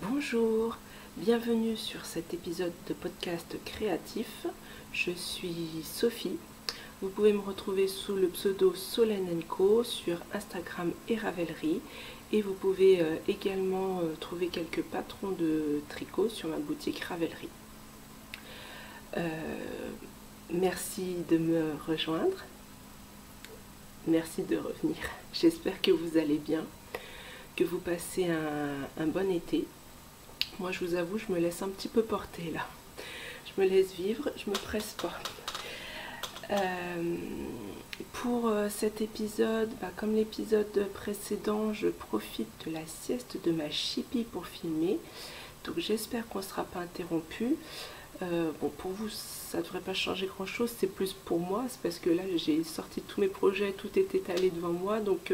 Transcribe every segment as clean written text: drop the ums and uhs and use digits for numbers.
Bonjour, bienvenue sur cet épisode de podcast créatif. Je suis Sophie. Vous pouvez me retrouver sous le pseudo Solène & Co sur Instagram et Ravelry. Et vous pouvez également trouver quelques patrons de tricot sur ma boutique Ravelry. Merci de me rejoindre. Merci de revenir. J'espère que vous allez bien, que vous passez un bon été. Moi, je vous avoue, je me laisse un petit peu porter là. Je me laisse vivre, je me presse pas. Pour cet épisode, comme l'épisode précédent, je profite de la sieste de ma chipie pour filmer. Donc j'espère qu'on ne sera pas interrompu. Bon, pour vous, ça ne devrait pas changer grand chose, c'est plus pour moi, c'est parce que là j'ai sorti tous mes projets, tout est étalé devant moi, donc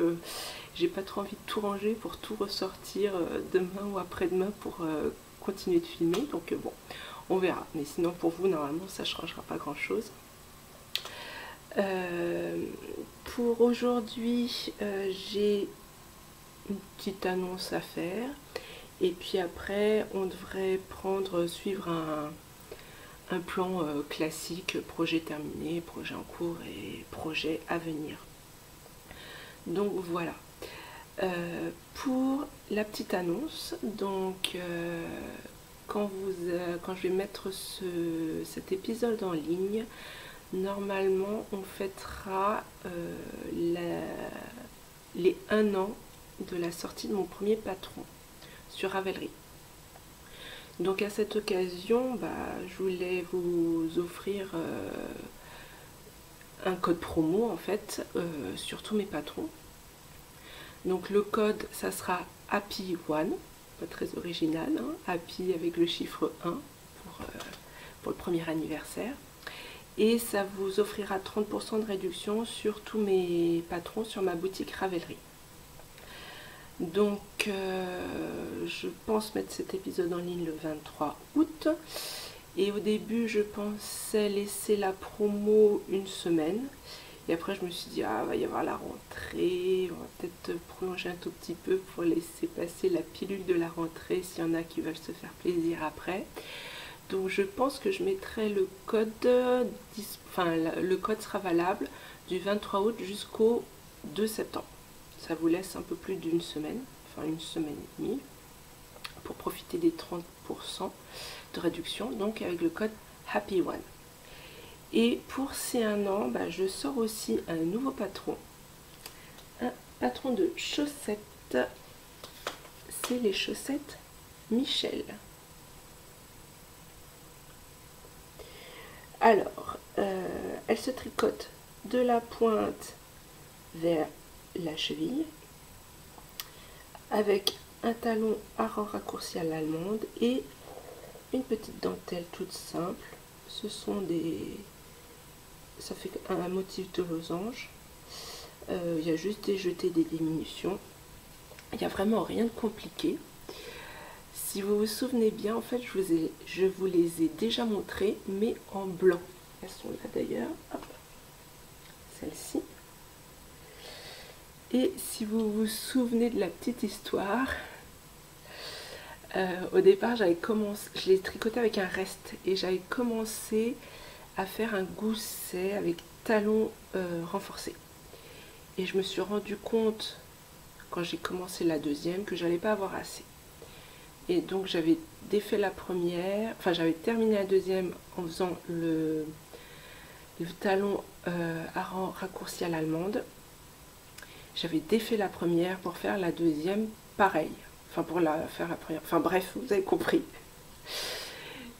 j'ai pas trop envie de tout ranger pour tout ressortir demain ou après-demain pour continuer de filmer, donc bon, on verra. Mais sinon pour vous, normalement, ça ne changera pas grand chose. Pour aujourd'hui, j'ai une petite annonce à faire, et puis après on devrait suivre un plan classique, projet terminé, projet en cours et projet à venir. Donc voilà. Pour la petite annonce, donc quand je vais mettre cet épisode en ligne, normalement on fêtera les 1 an de la sortie de mon premier patron sur Ravelry. Donc à cette occasion, je voulais vous offrir un code promo en fait sur tous mes patrons. Donc le code, ça sera Happy One, pas très original, hein, Happy avec le chiffre 1 pour le premier anniversaire. Et ça vous offrira 30% de réduction sur tous mes patrons sur ma boutique Ravelry. Donc je pense mettre cet épisode en ligne le 23 août. Et au début je pensais laisser la promo une semaine. Et après je me suis dit, va y avoir la rentrée, on va peut-être prolonger un tout petit peu pour laisser passer la pilule de la rentrée s'il y en a qui veulent se faire plaisir après. Donc je pense que je mettrai le code, le code sera valable du 23 août jusqu'au 2 septembre. Ça vous laisse un peu plus d'une semaine, enfin une semaine et demie, pour profiter des 30% de réduction, donc avec le code Happy One. Et pour ces 1 an, je sors aussi un nouveau patron, un patron de chaussettes, c'est les chaussettes Michel. Alors, elle se tricote de la pointe vers la cheville avec un talon à rang raccourci à l'allemande et une petite dentelle toute simple. Ça fait un motif de losange. Il y a juste des jetés, des diminutions. Il n'y a vraiment rien de compliqué. Si vous vous souvenez bien, en fait, je vous les ai déjà montrées, mais en blanc. Elles sont là d'ailleurs. Celle-ci. Et si vous vous souvenez de la petite histoire, au départ, je l'ai tricoté avec un reste et j'avais commencé à faire un gousset avec talons renforcés. Et je me suis rendu compte, quand j'ai commencé la deuxième, que j'allais pas avoir assez. Et donc j'avais défait la première, j'avais terminé la deuxième en faisant le talon à rang raccourci à l'allemande. J'avais défait la première pour faire la deuxième pareil. Pour faire la première. Bref, vous avez compris.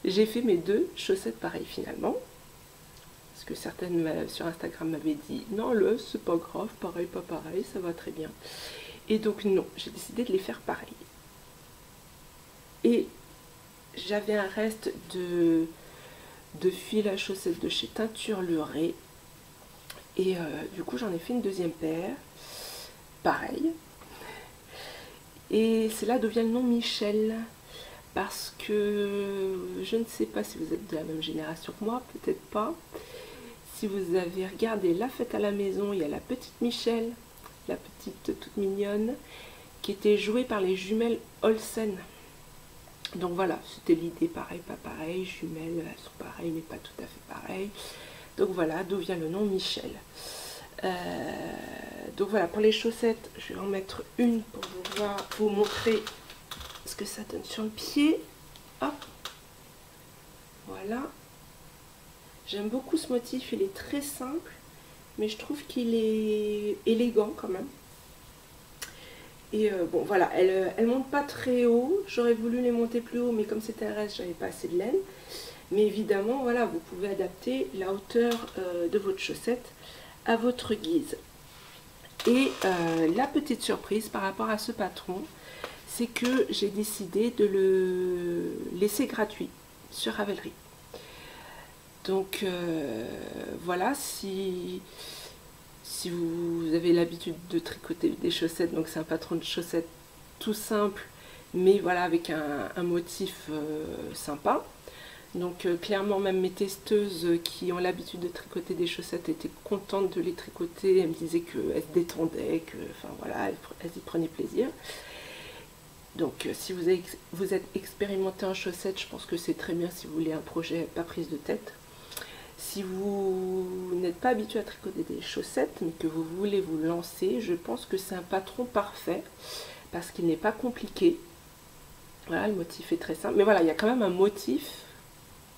J'ai fait mes 2 chaussettes pareilles finalement. Parce que certaines sur Instagram m'avaient dit non, c'est pas grave, pareil, pas pareil, ça va très bien. Et donc non, j'ai décidé de les faire pareil. Et j'avais un reste de fil à chaussettes de chez Teinture Lurée. Et du coup, j'en ai fait une deuxième paire. Pareil. Et c'est là d'où vient le nom Michel. Parce que je ne sais pas si vous êtes de la même génération que moi, peut-être pas. Si vous avez regardé La Fête à la maison, il y a la petite Michel, la petite toute mignonne, qui était jouée par les jumelles Olsen. Donc voilà, c'était l'idée, pareil, pas pareil, jumelles, elles sont pareilles, mais pas tout à fait pareilles. Donc voilà, d'où vient le nom Michel. Donc voilà, pour les chaussettes, je vais en mettre une pour vous montrer ce que ça donne sur le pied. Hop, voilà. J'aime beaucoup ce motif, il est très simple, mais je trouve qu'il est élégant quand même. Et bon voilà, elle monte pas très haut, j'aurais voulu les monter plus haut, mais comme c'était un reste, j'avais pas assez de laine. Mais évidemment, voilà, vous pouvez adapter la hauteur de votre chaussette à votre guise. Et la petite surprise par rapport à ce patron, c'est que j'ai décidé de le laisser gratuit sur Ravelry. Donc voilà, si vous avez l'habitude de tricoter des chaussettes, donc c'est un patron de chaussettes tout simple, mais voilà, avec un motif sympa. Donc clairement, même mes testeuses qui ont l'habitude de tricoter des chaussettes étaient contentes de les tricoter. Elles me disaient qu'elles se détendaient, que, enfin voilà, elles y prenaient plaisir. Donc si vous êtes expérimenté en chaussettes, je pense que c'est très bien si vous voulez un projet pas prise de tête. Si vous n'êtes pas habitué à tricoter des chaussettes, mais que vous voulez vous lancer, je pense que c'est un patron parfait, parce qu'il n'est pas compliqué. Voilà, le motif est très simple. Mais voilà, il y a quand même un motif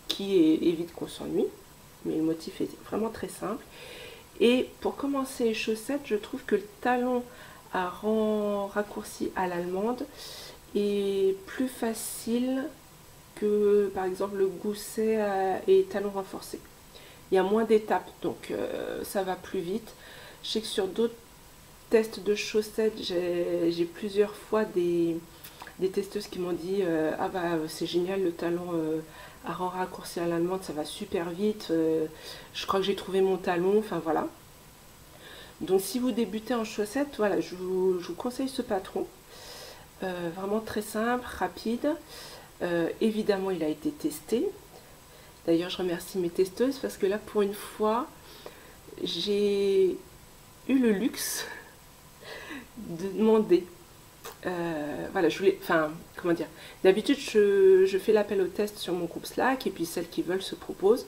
qui évite qu'on s'ennuie, mais le motif est vraiment très simple. Et pour commencer les chaussettes, je trouve que le talon à rang raccourci à l'allemande est plus facile que par exemple le gousset et talon renforcé. Il y a moins d'étapes, donc ça va plus vite. Je sais que sur d'autres tests de chaussettes, j'ai plusieurs fois des testeuses qui m'ont dit ah bah c'est génial le talon à rang raccourci à l'allemande, ça va super vite, je crois que j'ai trouvé mon talon, enfin voilà. Donc si vous débutez en chaussettes, voilà, je vous conseille ce patron, vraiment très simple, rapide. Évidemment il a été testé, d'ailleurs je remercie mes testeuses parce que là pour une fois j'ai eu le luxe de demander. Voilà, je voulais, enfin, comment dire, d'habitude je fais l'appel au test sur mon groupe Slack et puis celles qui veulent se proposent.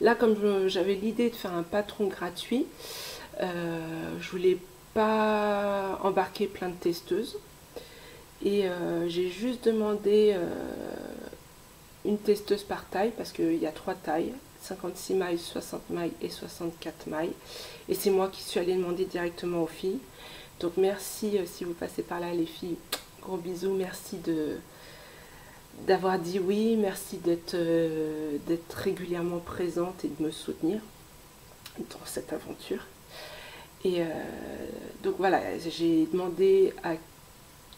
Là, comme j'avais l'idée de faire un patron gratuit, je voulais pas embarquer plein de testeuses et j'ai juste demandé une testeuse par taille parce qu'il y a 3 tailles, 56 mailles, 60 mailles et 64 mailles, et c'est moi qui suis allée demander directement aux filles. Donc merci si vous passez par là les filles, gros bisous, merci d'avoir dit oui, merci d'être régulièrement présente et de me soutenir dans cette aventure. Et donc voilà, j'ai demandé à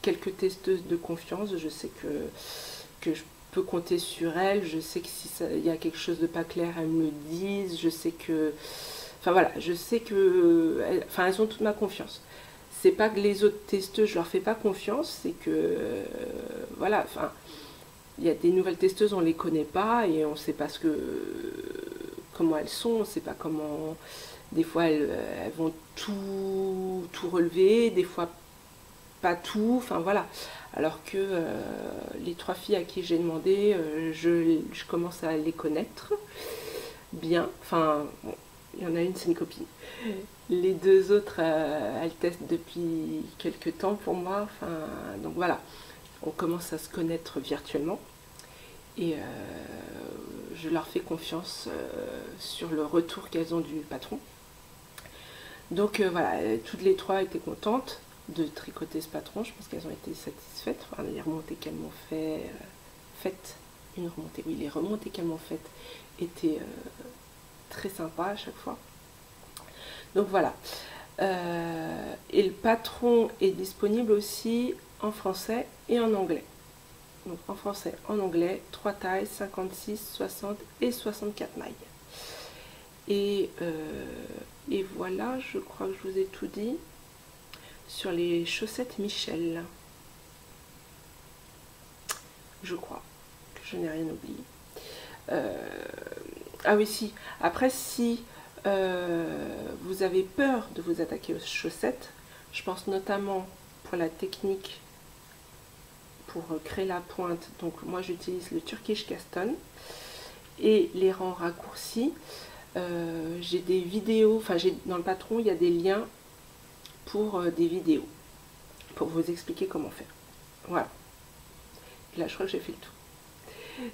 quelques testeuses de confiance, je sais que je peux compter sur elles, je sais que si il y a quelque chose de pas clair, elles me le disent, je sais que, enfin voilà, je sais que, elles ont toute ma confiance. C'est pas que les autres testeuses, je leur fais pas confiance, c'est que, voilà, enfin, il y a des nouvelles testeuses, on les connaît pas et on sait pas comment elles sont, on sait pas comment, des fois elles vont tout relever, des fois pas tout, enfin voilà. Alors que les 3 filles à qui j'ai demandé, je commence à les connaître bien, enfin, bon, il y en a une, c'est une copine. Les 2 autres, elles testent depuis quelques temps pour moi. Enfin, donc voilà, on commence à se connaître virtuellement. Et je leur fais confiance sur le retour qu'elles ont du patron. Donc voilà, toutes les 3 étaient contentes de tricoter ce patron. Je pense qu'elles ont été satisfaites. Enfin, les remontées qu'elles m'ont faites, une remontée, oui, les remontées qu'elles m'ont faites étaient très sympas à chaque fois. Donc voilà. Et le patron est disponible aussi en français et en anglais. Donc en français, en anglais, 3 tailles, 56, 60 et 64 mailles. Et voilà, je crois que je vous ai tout dit sur les chaussettes Michel. Je crois que je n'ai rien oublié. Ah oui, si. Après, si vous avez peur de vous attaquer aux chaussettes, je pense notamment pour la technique pour créer la pointe. Donc moi j'utilise le Turkish Caston et les rangs raccourcis. J'ai des vidéos, enfin dans le patron il y a des liens pour des vidéos pour vous expliquer comment faire. Voilà. Et là je crois que j'ai fait le tour.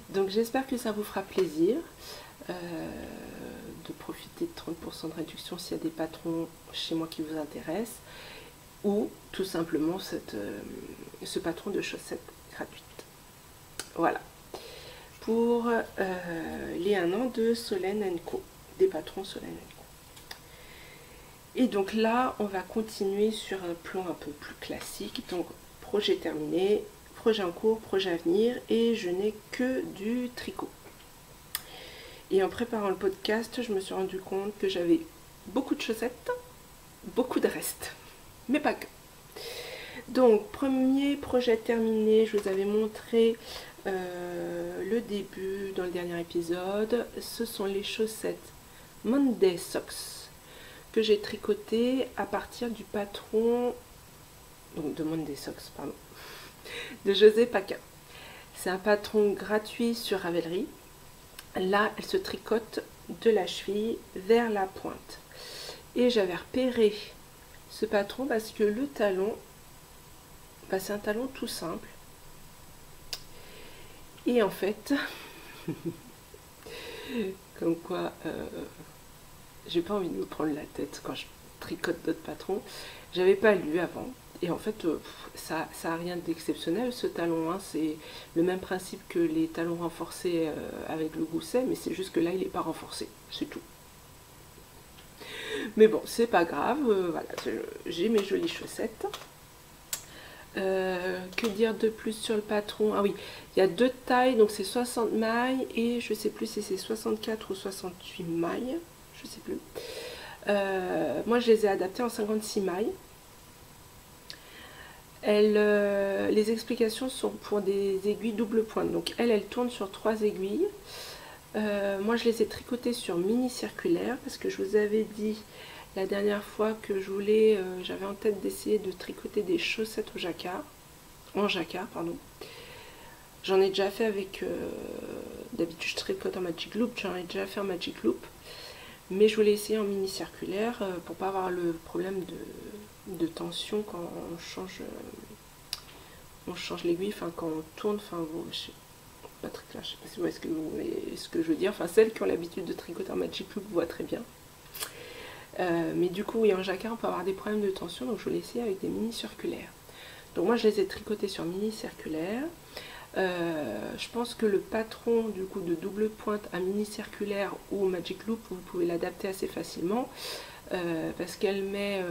Donc j'espère que ça vous fera plaisir de profiter de 30% de réduction s'il y a des patrons chez moi qui vous intéressent, ou tout simplement ce patron de chaussettes gratuite. Voilà. Pour les 1 an de Solène & Co. Des patrons Solène & Co. Et donc là, on va continuer sur un plan un peu plus classique. Donc, projet terminé, projet en cours, projet à venir, et je n'ai que du tricot. Et en préparant le podcast, je me suis rendu compte que j'avais beaucoup de chaussettes, beaucoup de restes, mais pas que. Donc, premier projet terminé, je vous avais montré le début dans le dernier épisode. Ce sont les chaussettes Monday Socks que j'ai tricoté à partir du patron, donc de Monday Socks, pardon, de José Paquin. C'est un patron gratuit sur Ravelry. Là, elle se tricote de la cheville vers la pointe. Et j'avais repéré ce patron parce que le talon, bah, c'est un talon tout simple. Et en fait, comme quoi, j'ai pas envie de me prendre la tête quand je tricote d'autres patrons. J'avais pas lu avant. Et en fait, ça a rien d'exceptionnel ce talon. Hein. C'est le même principe que les talons renforcés avec le gousset, mais c'est juste que là, il n'est pas renforcé. C'est tout. Mais bon, c'est pas grave. Voilà, j'ai mes jolies chaussettes. Que dire de plus sur le patron? Ah oui, il y a 2 tailles, donc c'est 60 mailles et je sais plus si c'est 64 ou 68 mailles. Je sais plus. Moi, je les ai adaptées en 56 mailles. Les explications sont pour des aiguilles double pointe. Donc elle tourne sur 3 aiguilles. Moi je les ai tricotées sur mini circulaire parce que je vous avais dit la dernière fois que j'avais en tête d'essayer de tricoter des chaussettes en jacquard, pardon. J'en ai déjà fait avec, d'habitude je tricote en Magic Loop, j'en ai déjà fait en Magic Loop. Mais je voulais essayer en mini circulaire pour pas avoir le problème de tension quand on change l'aiguille, enfin quand on tourne, enfin bon, je sais pas très clair, je sais pas si vous voyez ce que je veux dire, enfin celles qui ont l'habitude de tricoter en Magic Loop voient très bien. Mais du coup oui, en jacquard on peut avoir des problèmes de tension, donc je voulais essayer avec des mini circulaires. Donc moi je les ai tricotées sur mini circulaire. Je pense que le patron du coup de double pointe à mini circulaire ou Magic Loop, vous pouvez l'adapter assez facilement parce qu'elle met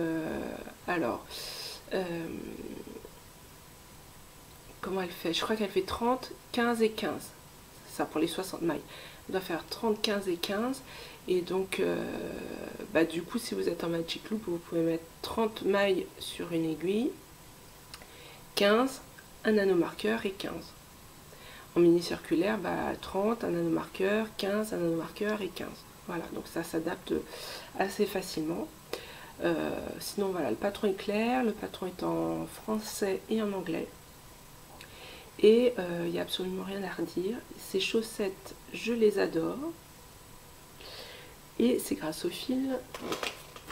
comment elle fait? Je crois qu'elle fait 30, 15 et 15. Ça pour les 60 mailles. On doit faire 30, 15 et 15. Et donc, bah, du coup, si vous êtes en Magic Loop, vous pouvez mettre 30 mailles sur une aiguille, 15, un nanomarqueur et 15. En mini circulaire, bah, 30, un nanomarqueur, 15, un nanomarqueur et 15. Voilà, donc ça s'adapte assez facilement. Sinon, voilà, le patron est clair, le patron est en français et en anglais. Et il n'y a absolument rien à redire. Ces chaussettes, je les adore. Et c'est grâce au fil,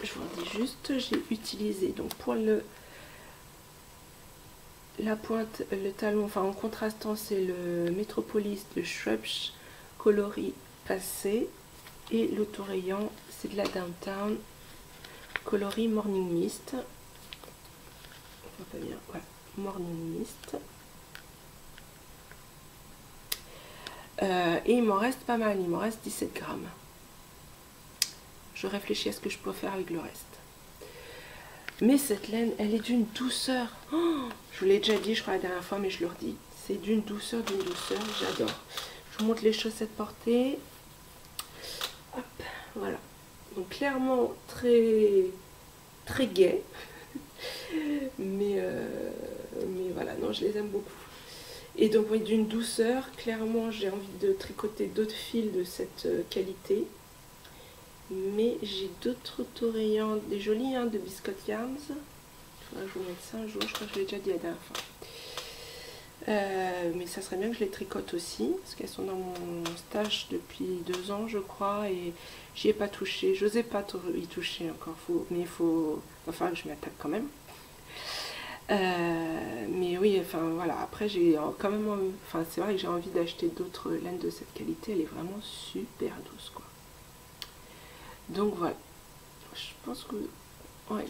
je vous le dis juste, j'ai utilisé donc pour la pointe, le talon, enfin en contrastant, c'est le Metropolis de Shrubs coloris passé. Et l'autorayant, c'est de la Downtown coloris Morning Mist. On voit pas bien, voilà, Morning Mist. Et il m'en reste pas mal, il m'en reste 17 grammes. Je réfléchis à ce que je peux faire avec le reste. Mais cette laine, elle est d'une douceur. Oh, je vous l'ai déjà dit, je crois, la dernière fois, mais je le redis. C'est d'une douceur, j'adore. Je vous montre les chaussettes portées. Hop, voilà. Donc clairement, très gai. mais voilà, non, je les aime beaucoup. Et donc oui, d'une douceur, clairement j'ai envie de tricoter d'autres fils de cette qualité. Mais j'ai d'autres autorayants, des jolis hein, de Biscuit Yarns. Il faudra que je vous mette ça un jour, je crois que je l'ai déjà dit la dernière fois. Mais ça serait bien que je les tricote aussi, parce qu'elles sont dans mon stage depuis 2 ans, je crois, et j'y ai pas touché. J'osais pas y toucher encore, mais il va falloir que je m'y attaque quand même. Mais oui, enfin voilà, après j'ai quand même enfin c'est vrai que j'ai envie d'acheter d'autres laines de cette qualité, elle est vraiment super douce quoi. Donc voilà, je pense que ouais,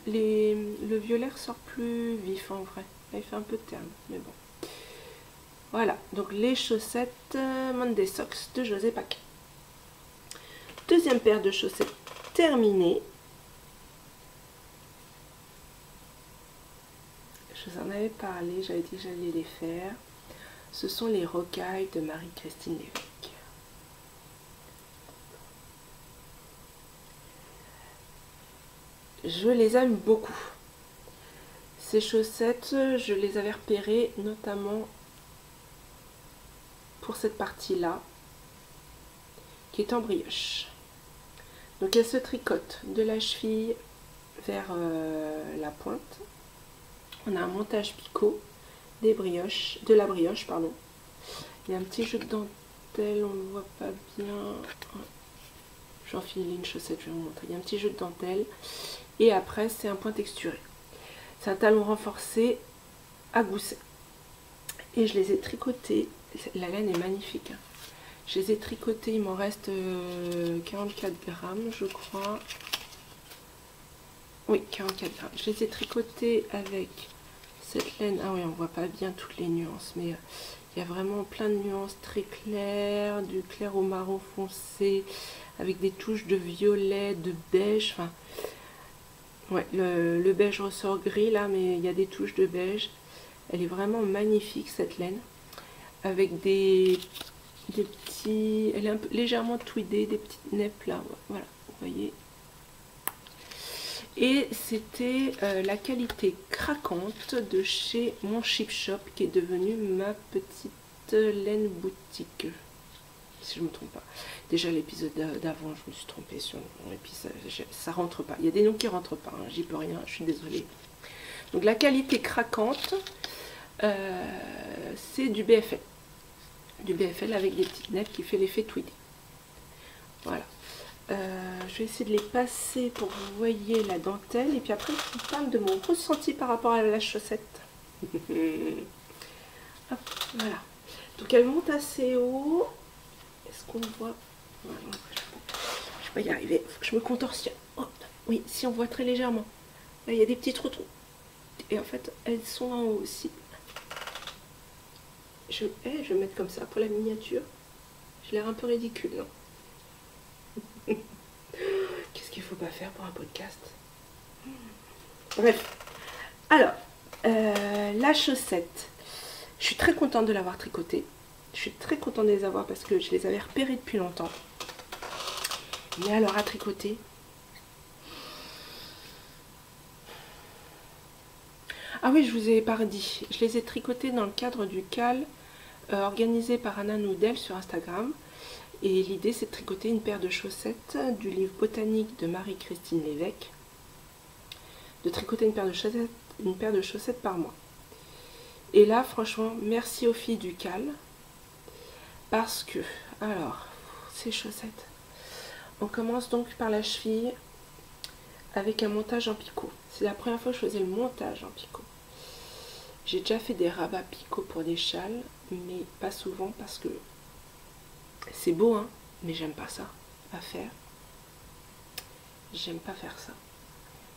le violet ressort plus vif en vrai, là il fait un peu terne, mais bon. Voilà, donc les chaussettes Monday Socks de José Paquet. Deuxième paire de chaussettes terminée. Je vous en avais parlé, j'avais dit que j'allais les faire. Ce sont les rocailles de Marie-Christine Lévesque. Je les aime beaucoup. Ces chaussettes, je les avais repérées notamment pour cette partie-là, qui est en brioche. Donc elle se tricote de la cheville vers la pointe. On a un montage picot, de la brioche, pardon. Il y a un petit jeu de dentelle, on ne le voit pas bien. Je vais enfiler une chaussette, je vais vous montrer. Il y a un petit jeu de dentelle. Et après, c'est un point texturé. C'est un talon renforcé à gousset. Et je les ai tricotés. La laine est magnifique. Je les ai tricotés, il m'en reste 44 grammes, je crois. Oui, 44 grammes. Je les ai tricotés avec cette laine. Ah oui, on voit pas bien toutes les nuances, mais il y a vraiment plein de nuances très claires, du clair au marron foncé, avec des touches de violet, de beige. Enfin, ouais, le beige ressort gris là, mais il y a des touches de beige. Elle est vraiment magnifique cette laine, avec des petits, elle est un peu légèrement tweedée, des petites neppes là, voilà, vous voyez. Et c'était la qualité craquante de chez mon Chip Shop, qui est devenue ma petite laine boutique, si je ne me trompe pas. Déjà l'épisode d'avant, je me suis trompée sur le nom, et puis ça rentre pas. Il y a des noms qui rentrent pas, hein, j'y peux rien, je suis désolée. Donc la qualité craquante, c'est du BFL. Du BFL avec des petites neppes qui fait l'effet tweedy. Voilà. Je vais essayer de les passer pour que vous voyez la dentelle. Et puis après, je vous parle de mon ressenti par rapport à la chaussette. Hop, voilà. Donc elle monte assez haut. Est-ce qu'on voit? Voilà, je vais y arriver. Il faut que je me contorsionne. Hop. Oui, si on voit très légèrement. Là, il y a des petits trous. Et en fait, elles sont en haut aussi. Je vais mettre comme ça pour la miniature. J'ai l'air un peu ridicule, non? Qu'est-ce qu'il faut pas faire pour un podcast? Bref. Alors, la chaussette. Je suis très contente de l'avoir tricotée. Je suis très contente de les avoir parce que je les avais repérées depuis longtemps. Mais alors, à tricoter... Ah oui, je vous ai pas dit. Je les ai tricotées dans le cadre du CAL organisé par Anna Noudel sur Instagram. Et l'idée, c'est de tricoter une paire de chaussettes du livre botanique de Marie-Christine Lévesque. De tricoter une paire de chaussettes par mois. Et là, franchement, merci aux filles du CAL. Parce que, alors, ces chaussettes. On commence donc par la cheville avec un montage en picot. C'est la première fois que je faisais le montage en picot. J'ai déjà fait des rabats picot pour des châles, mais pas souvent parce que c'est beau, hein, mais j'aime pas ça à faire. J'aime pas faire ça.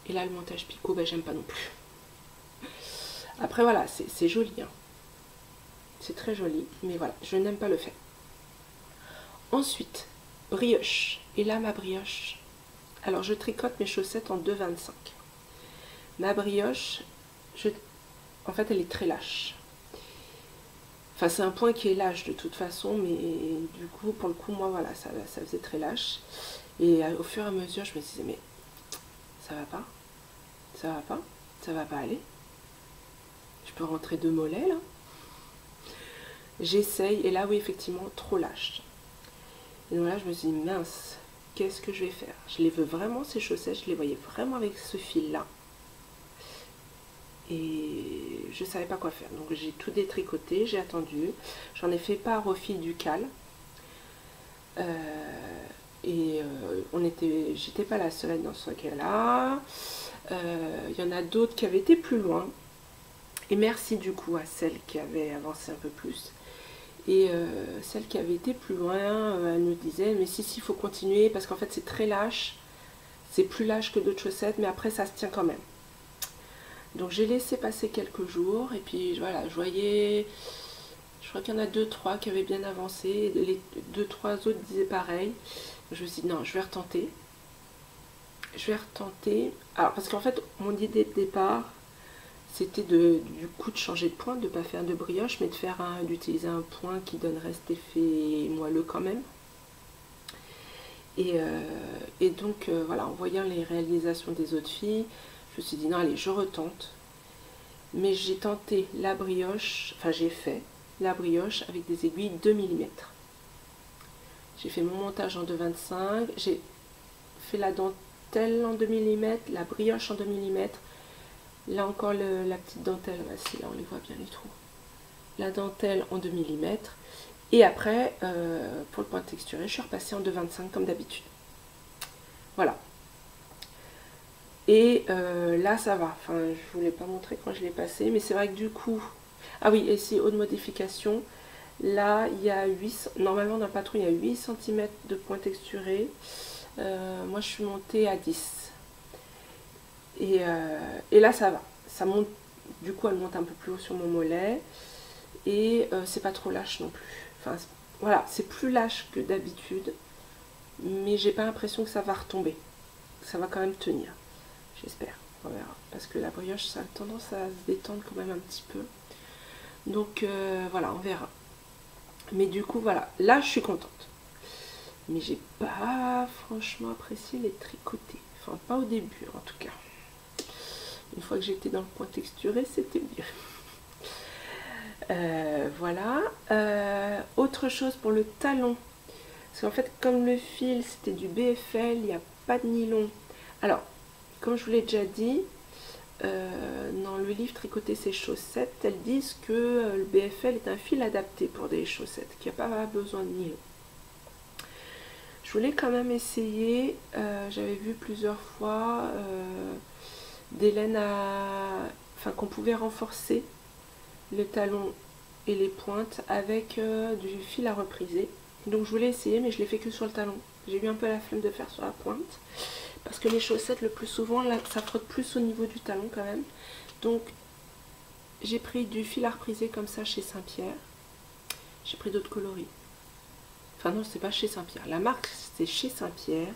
Et là, le montage picot, ben, j'aime pas non plus. Après, voilà, c'est joli. Hein. C'est très joli, mais voilà, je n'aime pas le faire. Ensuite, brioche. Et là, ma brioche. Alors, je tricote mes chaussettes en 2,25. Ma brioche, en fait, elle est très lâche. Enfin, c'est un point qui est lâche de toute façon, mais du coup, pour le coup, moi, voilà, ça faisait très lâche. Et au fur et à mesure, je me disais, mais ça va pas? Ça va pas? Ça va pas aller? Je peux rentrer 2 mollets, là? J'essaye, et là, oui, effectivement, trop lâche. Et donc là, je me suis dit, mince, qu'est-ce que je vais faire? Je les veux vraiment, ces chaussettes, je les voyais vraiment avec ce fil-là. Et je savais pas quoi faire. Donc j'ai tout détricoté, j'ai attendu, j'en ai fait part au fil du cal. J'étais pas la seule dans ce cas-là. Il y en a d'autres qui avaient été plus loin. Et merci du coup à celle qui avait avancé un peu plus. Et celle qui avait été plus loin, elle nous disait mais si, il faut continuer parce qu'en fait c'est très lâche. C'est plus lâche que d'autres chaussettes, mais après ça se tient quand même. Donc j'ai laissé passer quelques jours et puis voilà, je voyais, je crois qu'il y en a 2-3 qui avaient bien avancé. Les 2-3 autres disaient pareil. Je me suis dit non, je vais retenter. Je vais retenter. Alors parce qu'en fait mon idée de départ, c'était du coup de changer de point, de ne pas faire de brioche, mais d'utiliser un point qui donnerait cet effet moelleux quand même. Et donc voilà, en voyant les réalisations des autres filles, je me suis dit non allez, je retente. Mais j'ai tenté la brioche, enfin j'ai fait la brioche avec des aiguilles 2 mm. J'ai fait mon montage en 2,25, j'ai fait la dentelle en 2 mm, la brioche en 2 mm. Là encore la petite dentelle, si là on les voit bien les trous. La dentelle en 2 mm. Et après, pour le point texturé, je suis repassée en 2,25 comme d'habitude. Voilà. Et là ça va. Enfin, je ne vous l'ai pas montré quand je l'ai passé, mais c'est vrai que du coup... Ah oui, et c'est haute modification. Là, il y a 8... Normalement, dans le patron, il y a 8 cm de point texturé. Moi, je suis montée à 10. Et là ça va, ça monte, du coup elle monte un peu plus haut sur mon mollet et c'est pas trop lâche non plus. Enfin voilà, c'est plus lâche que d'habitude, mais j'ai pas l'impression que ça va retomber. Ça va quand même tenir, j'espère, on verra. Parce que la brioche ça a tendance à se détendre quand même un petit peu. Donc voilà, on verra. Mais du coup voilà, là je suis contente. Mais j'ai pas franchement apprécié les tricotés. Enfin pas au début en tout cas. Une fois que j'étais dans le point texturé, c'était mieux. Voilà. Autre chose pour le talon. Parce qu'en fait, comme le fil, c'était du BFL, il n'y a pas de nylon. Alors, comme je vous l'ai déjà dit, dans le livre Tricoter ses chaussettes, elles disent que le BFL est un fil adapté pour des chaussettes, qu'il n'y a pas besoin de nylon. Je voulais quand même essayer, j'avais vu plusieurs fois... des laines enfin qu'on pouvait renforcer le talon et les pointes avec du fil à repriser. Donc je voulais essayer, mais je l'ai fait que sur le talon. J'ai eu un peu la flemme de faire sur la pointe parce que les chaussettes le plus souvent là, ça frotte plus au niveau du talon quand même. Donc j'ai pris du fil à repriser comme ça chez Saint-Pierre. J'ai pris d'autres coloris. Enfin non, c'est pas chez Saint-Pierre. La marque c'est chez Saint-Pierre.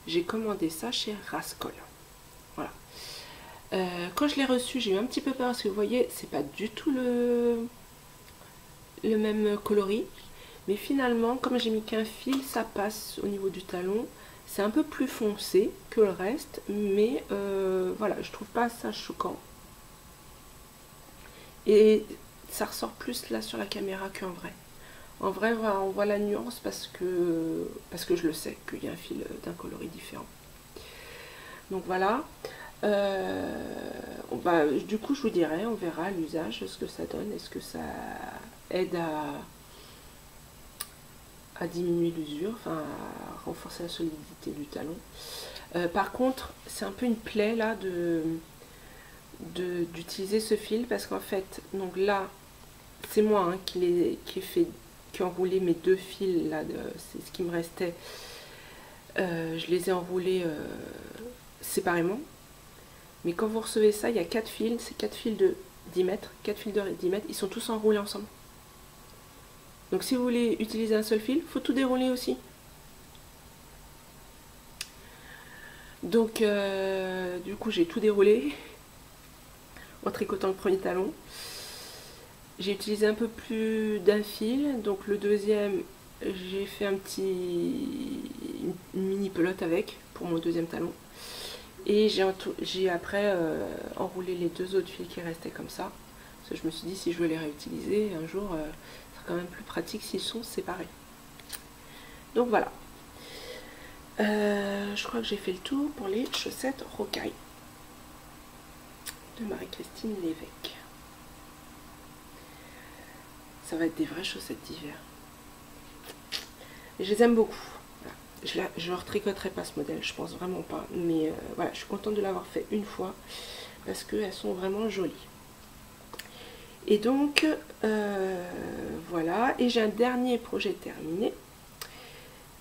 J'ai commandé ça chez Rascol. Voilà. Quand je l'ai reçu, j'ai eu un petit peu peur parce que vous voyez, c'est pas du tout le même coloris. Mais finalement, comme j'ai mis qu'un fil, ça passe au niveau du talon. C'est un peu plus foncé que le reste, mais voilà, je trouve pas ça choquant. Et ça ressort plus là sur la caméra qu'en vrai. En vrai, on voit la nuance parce que je le sais, qu'il y a un fil d'un coloris différent. Donc voilà. Du coup je vous dirai, on verra l'usage, ce que ça donne, est-ce que ça aide à diminuer l'usure, enfin à renforcer la solidité du talon. Par contre c'est un peu une plaie là d'utiliser ce fil parce qu'en fait, donc là c'est moi hein, qui ai enroulé mes deux fils là, c'est ce qui me restait, je les ai enroulés séparément. Mais quand vous recevez ça, il y a 4 fils, c'est 4 fils de 10 mètres, 4 fils de 10 mètres, ils sont tous enroulés ensemble. Donc si vous voulez utiliser un seul fil, il faut tout dérouler aussi. Donc du coup j'ai tout déroulé en tricotant le premier talon. J'ai utilisé un peu plus d'un fil, donc le deuxième j'ai fait une mini pelote avec pour mon deuxième talon. Et j'ai après enroulé les deux autres fils qui restaient comme ça. Parce que je me suis dit, si je veux les réutiliser un jour, c'est quand même plus pratique s'ils sont séparés. Donc voilà. Je crois que j'ai fait le tour pour les chaussettes rocailles de Marie-Christine Lévesque. Ça va être des vraies chaussettes d'hiver. Et je les aime beaucoup. Voilà. Je ne retricoterai pas ce modèle, je pense vraiment pas. Mais voilà, je suis contente de l'avoir fait une fois parce qu'elles sont vraiment jolies. Et donc, voilà. Et j'ai un dernier projet terminé.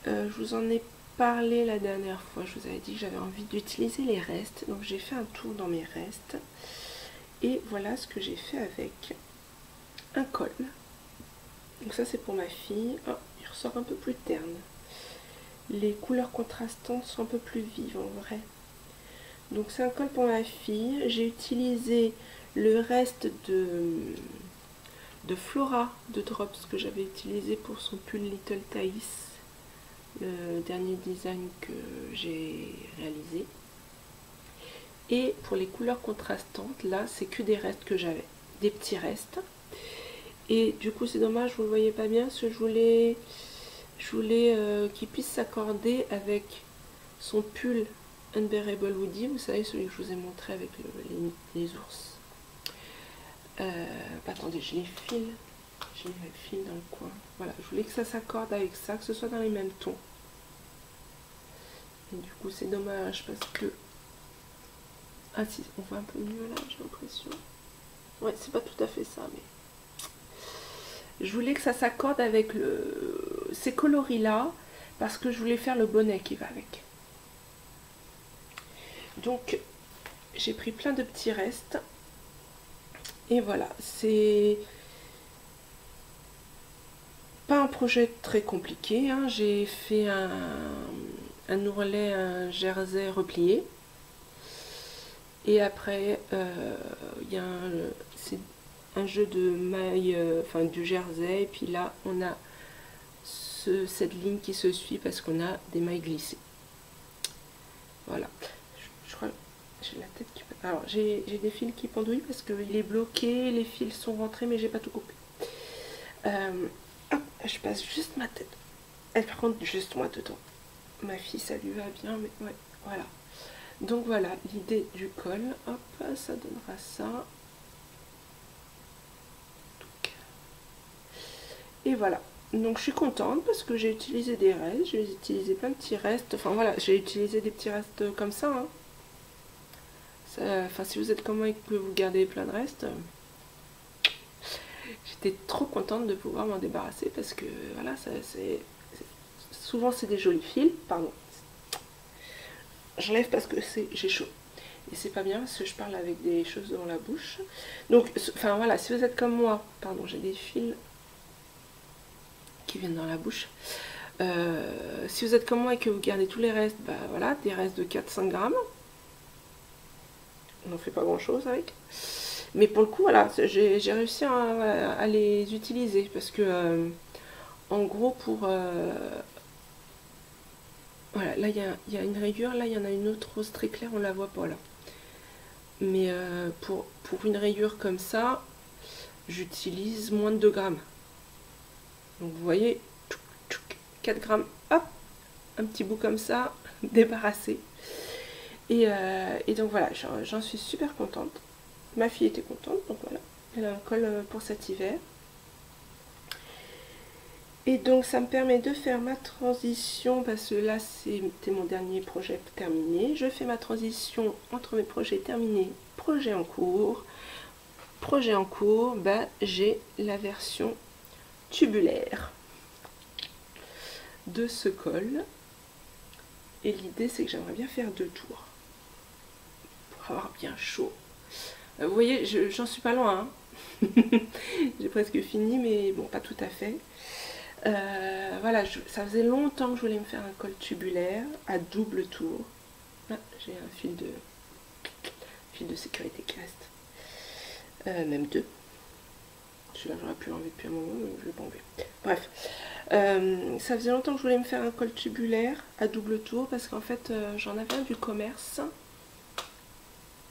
Je vous en ai parlé la dernière fois. Je vous avais dit que j'avais envie d'utiliser les restes. Donc, j'ai fait un tour dans mes restes. Et voilà ce que j'ai fait avec un col. Donc ça, c'est pour ma fille. Oh, il ressort un peu plus terne. Les couleurs contrastantes sont un peu plus vives en vrai. Donc c'est un col pour ma fille. J'ai utilisé le reste de Flora de Drops que j'avais utilisé pour son pull Little Thaïs, le dernier design que j'ai réalisé. Et pour les couleurs contrastantes, là c'est que des restes que j'avais, des petits restes. Et du coup c'est dommage, vous ne le voyez pas bien, parce que je voulais qu'il puisse s'accorder avec son pull Unbearable Woody, vous savez, celui que je vous ai montré avec les ours. Attendez, je les file dans le coin. Voilà, je voulais que ça s'accorde avec ça, que ce soit dans les mêmes tons. Et du coup c'est dommage parce que... Ah si, on voit un peu mieux là, j'ai l'impression. Ouais, c'est pas tout à fait ça, mais... Je voulais que ça s'accorde avec ces coloris là, parce que je voulais faire le bonnet qui va avec. Donc, j'ai pris plein de petits restes. Et voilà, c'est pas un projet très compliqué, hein. J'ai fait un ourlet, un jersey replié. Et après, il y a un jeu de mailles, enfin du jersey. Et puis là, on a cette ligne qui se suit parce qu'on a des mailles glissées. Voilà. Je crois... J'ai la tête qui... Alors, j'ai des fils qui pendouillent parce qu'il est bloqué, les fils sont rentrés, mais j'ai pas tout coupé. Hop, je passe juste ma tête. Elle rentre juste moi dedans. Ma fille, ça lui va bien, mais ouais, voilà. Donc voilà, l'idée du col. Hop, ça donnera ça. Et voilà. Donc je suis contente parce que j'ai utilisé des restes, j'ai utilisé plein de petits restes. Enfin voilà, j'ai utilisé des petits restes comme ça, hein. Enfin, si vous êtes comme moi et que vous gardez plein de restes, j'étais trop contente de pouvoir m'en débarrasser parce que voilà, souvent c'est des jolis fils. Pardon, j'enlève parce que j'ai chaud et c'est pas bien parce que je parle avec des choses dans la bouche. Donc, enfin voilà, si vous êtes comme moi, pardon, j'ai des fils qui viennent dans la bouche. Si vous êtes comme moi et que vous gardez tous les restes, bah voilà, des restes de 4-5 grammes. On n'en fait pas grand chose avec, mais pour le coup voilà, j'ai réussi à les utiliser parce que en gros pour voilà, là il y a une rayure, là il y en a une autre rose très claire, on la voit pas là, mais pour une rayure comme ça j'utilise moins de 2 grammes, donc vous voyez 4 grammes, hop, un petit bout comme ça débarrassé. Et donc voilà, j'en suis super contente. Ma fille était contente, donc voilà. Elle a un col pour cet hiver. Et donc ça me permet de faire ma transition, parce que là c'était mon dernier projet terminé. Je fais ma transition entre mes projets terminés, projets en cours. Projet en cours, bah, j'ai la version tubulaire de ce col. Et l'idée c'est que j'aimerais bien faire 2 tours. Avoir bien chaud. Vous voyez, j'en suis pas loin, hein. J'ai presque fini, mais bon, pas tout à fait. Voilà, ça faisait longtemps que je voulais me faire un col tubulaire à double tour. Ah, j'ai un fil de sécurité qui reste. Même 2. Celui-là, j'aurais pu l'enlever depuis un moment, mais je vais pas enlever. Bref. Ça faisait longtemps que je voulais me faire un col tubulaire à double tour, parce qu'en fait, j'en avais un du commerce.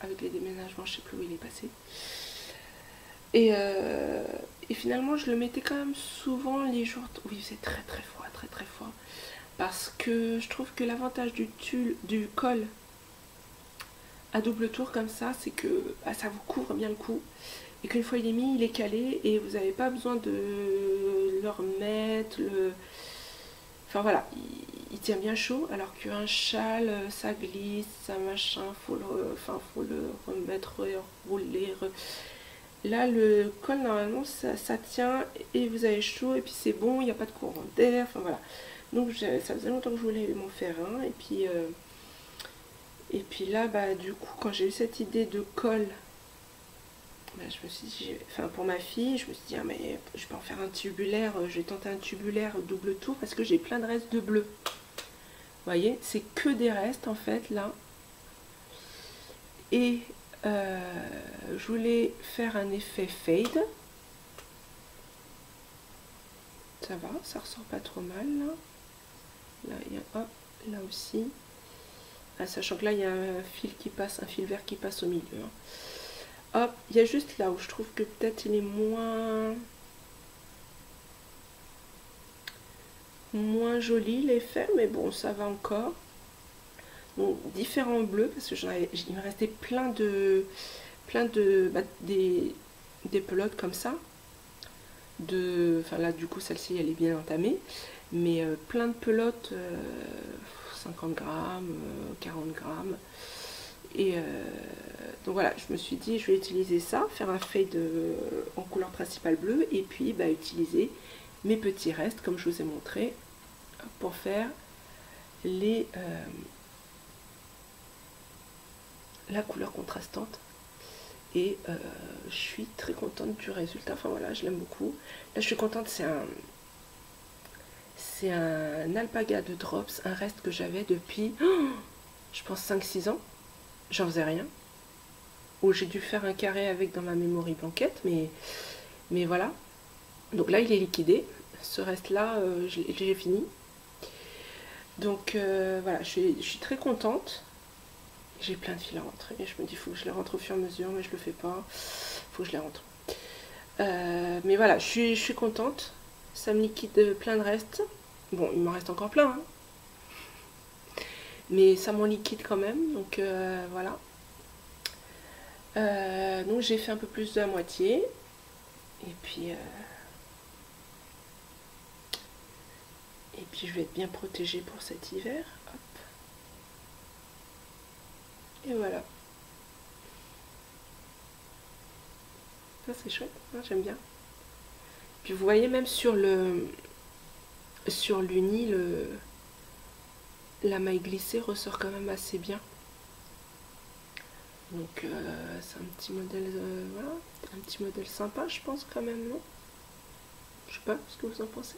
Avec les déménagements, je sais plus où il est passé. Et finalement, je le mettais quand même souvent les jours où il faisait très très froid, très très froid. Parce que je trouve que l'avantage du col à double tour comme ça, c'est que bah, ça vous couvre bien le cou. et qu'une fois il est mis, il est calé et vous n'avez pas besoin de le remettre. Enfin voilà, il tient bien chaud, alors qu'un châle, ça glisse, ça machin, faut le remettre, rouler. Là, le col, normalement, ça tient et vous avez chaud et puis c'est bon, il n'y a pas de courant d'air. Enfin voilà. Donc ça faisait longtemps que je voulais m'en faire un. Et puis là, bah, du coup, quand j'ai eu cette idée de col, bah, je me suis dit, enfin pour ma fille, je me suis dit, ah, mais je peux en faire un tubulaire, je vais tenter un tubulaire double tour parce que j'ai plein de restes de bleu. Vous voyez, c'est que des restes en fait là. Et je voulais faire un effet fade. Ça va, ça ressort pas trop mal là. Là, il y a, hop, là aussi. Ah, sachant que là, il y a un fil qui passe, un fil vert qui passe au milieu. Hein. Hop, il y a juste là où je trouve que peut-être il est moins joli l'effet, mais bon, ça va encore. Donc, différents bleus, parce que il me restait des pelotes comme ça. Enfin là, du coup, celle-ci, elle est bien entamée. Mais plein de pelotes, 50 grammes, 40 grammes. Et donc voilà, je me suis dit, je vais utiliser ça, faire un fade en couleur principale bleue, et puis bah, utiliser mes petits restes, comme je vous ai montré, pour faire la couleur contrastante. Et je suis très contente du résultat. Enfin voilà, je l'aime beaucoup. Là, je suis contente, c'est un alpaga de drops, un reste que j'avais depuis, je pense, 5-6 ans. J'en faisais rien. Ou j'ai dû faire un carré avec dans ma memory blanquette, mais voilà. Donc là, il est liquidé. Ce reste-là, j'ai fini. Donc voilà, je suis très contente. J'ai plein de fils à rentrer. Je me dis, il faut que je les rentre au fur et à mesure, mais je le fais pas. Il faut que je les rentre. Mais voilà, je suis contente. Ça me liquide plein de restes. Bon, il m'en reste encore plein. Hein. Mais ça m'en liquide quand même. Donc voilà. Donc j'ai fait un peu plus de la moitié. Et puis je vais être bien protégée pour cet hiver. Hop. Et voilà. Ça c'est chouette, hein, j'aime bien. Puis vous voyez même sur l'uni, la maille glissée ressort quand même assez bien. Donc c'est un petit modèle, voilà, un petit modèle sympa, je pense quand même, non? Je sais pas ce que vous en pensez.